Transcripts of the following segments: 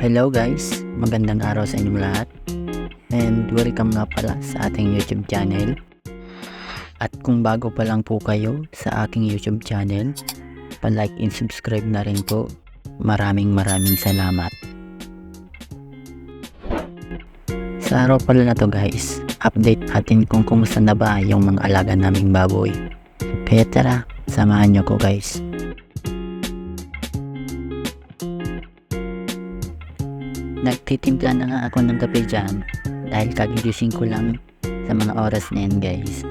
Hello guys, magandang araw sa inyong lahat and welcome nga pala sa ating YouTube channel. At kung bago pa lang po kayo sa aking YouTube channel, pa-like and subscribe na rin po. Maraming salamat. Sa araw pala na to guys, update natin kung kumusta na ba yung mga alaga naming baboy. Kaya tara, samahan nyo ko guys. Nagtitimpla na nga ako ng kape dyan dahil kagigising ko lang sa mga oras na yan guys.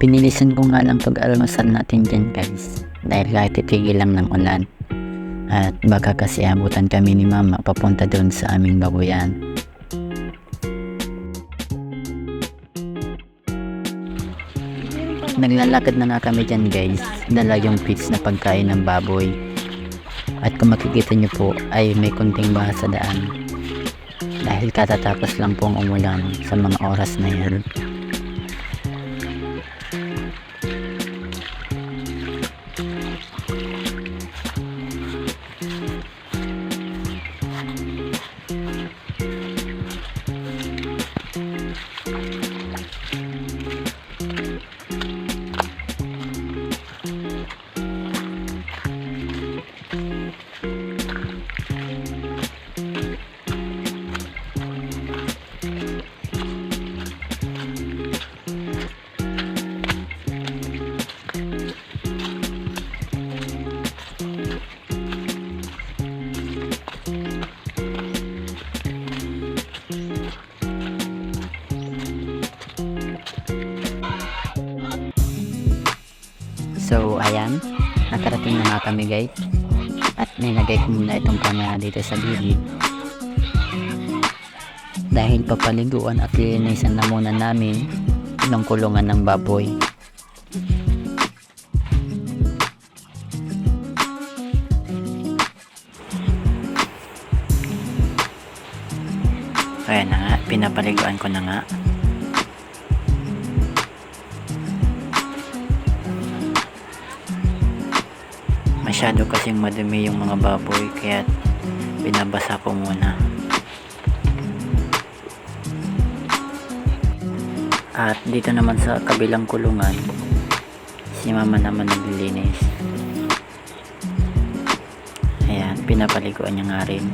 Pinilisan ko nga lang pag-almasal natin dyan guys dahil kahit titigil lang ng ulan. At baka kasi abutan kami ni mama papunta doon sa aming babuyan. Naglalakad na nga kami dyan guys, dala yung feeds na pagkain ng baboy. At kung makikita nyo po ay may kunting baha sa daan dahil katatapos lang pong umulan sa mga oras na yan. So ayan, nakarating na nga kami guys at nilagay ko muna itong camera dito sa gilid dahil papaliguan at lilinisan na muna namin ng kulungan ng baboy. Ayan na nga, pinapaliguan ko na nga. Masyado kasing madumi yung mga baboy kaya binabasa ko muna. At dito naman sa kabilang kulungan, si mama naman naglilinis. Ayan, pinapaliguan niya nga rin.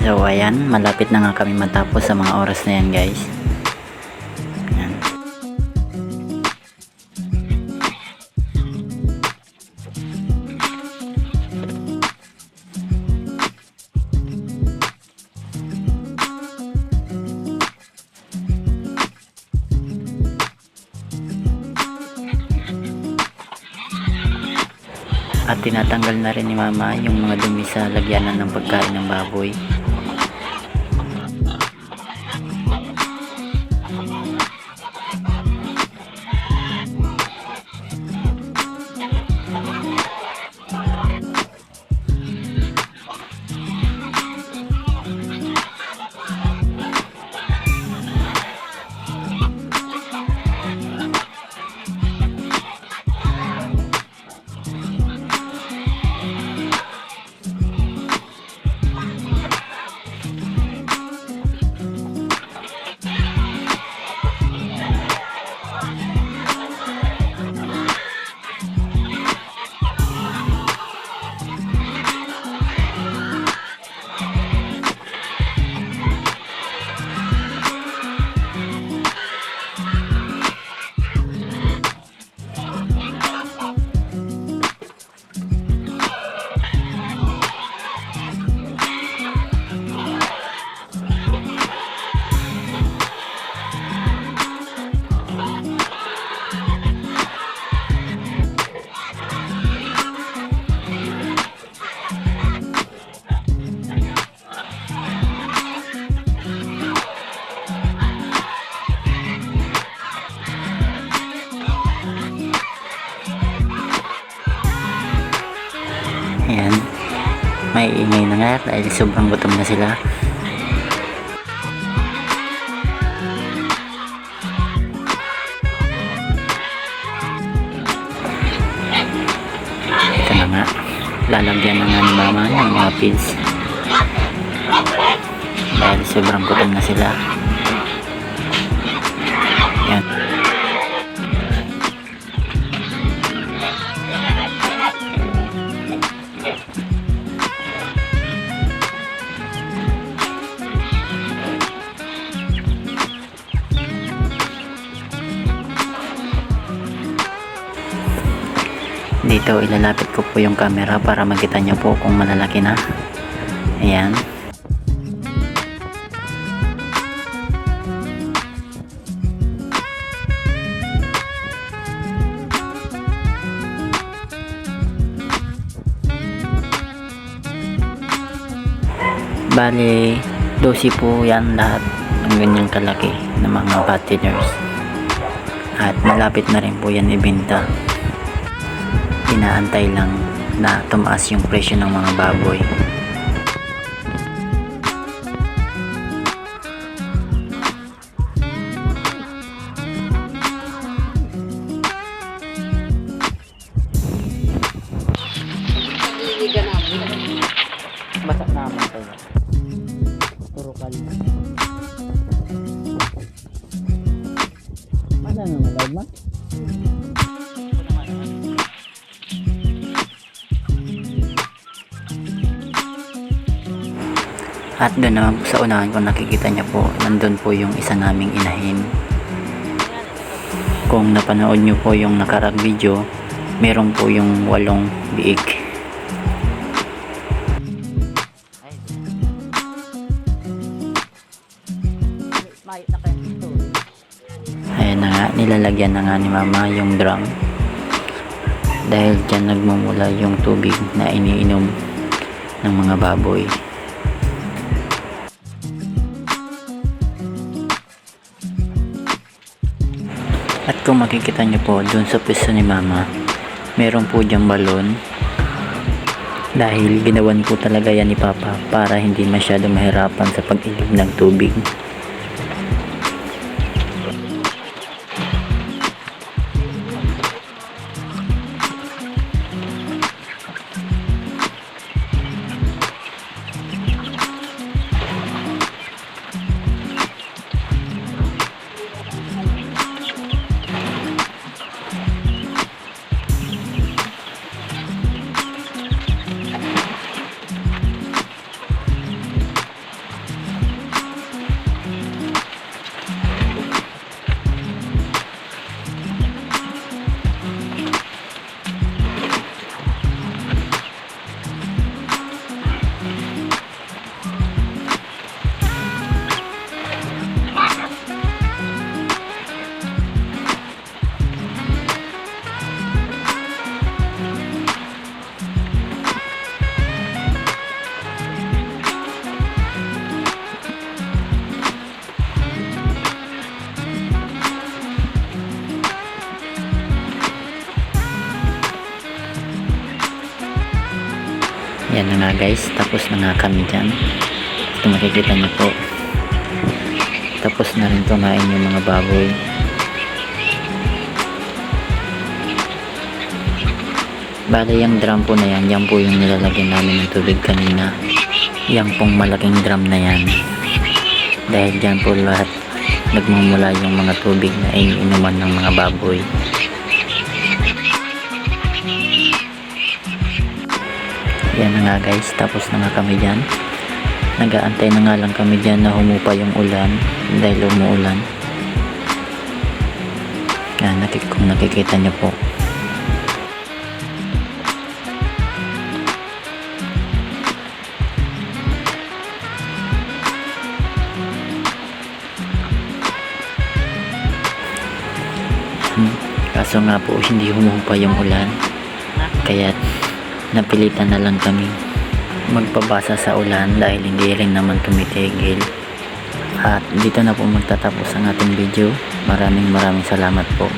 So ayan, malapit na nga kami matapos sa mga oras na yan guys. Ayan. At tinatanggal na rin ni mama yung mga dumi sa lagyanan ng pagkain ng baboy. Ayan, may ingay na nga dahil sobrang gutom na sila. Ito na nga, lalagyan na nga ni mama ng mga feeds dahil sobrang gutom na sila. Ayan. Dito ilalapit ko po yung camera para makita nyo po kung malalaki na. Ayan. Bali 12 po yan lahat ng ganyang kalaki ng mga fatteners. At malapit na rin po yan ibenta. Inaantay lang na tumaas yung presyo ng mga baboy. Basak naman tayo. Turukal. Mana naman live ma? At doon naman po sa unahan kung nakikita niya po, nandun po yung isa naming inahin. Kung napanood niyo po yung nakarang video, meron po yung 8 biig. Ayan na nga, nilalagyan na nga ni mama yung drum. Dahil dyan nagmumula yung tubig na iniinom ng mga baboy. At kung makikita nyo po dun sa pwesto ni mama, meron po dyang balon. Dahil ginawan po talaga yan ni papa para hindi masyado mahirapan sa pag-ilig ng tubig. Yan na nga guys, tapos na nga kami dyan. Ito makikita nyo po, tapos na rin kumain yung mga baboy. Bale yung drum po na yan, yan po yung nilalagyan namin ng tubig kanina. Yan pong malaking drum na yan, dahil dyan po lahat nagmumula yung mga tubig na iniinuman ng mga baboy. Yan na nga guys, tapos na nga kami dyan. Nag-aantay na nga lang kami dyan na humupa yung ulan, dahil umuulan. Yan, kung nakikita nyo po. Kaso nga po hindi humupa yung ulan, kaya napilitan na lang kami magpabasa sa ulan dahil hindi rin naman tumitigil. At dito na po magtatapos ang ating video. Maraming salamat po.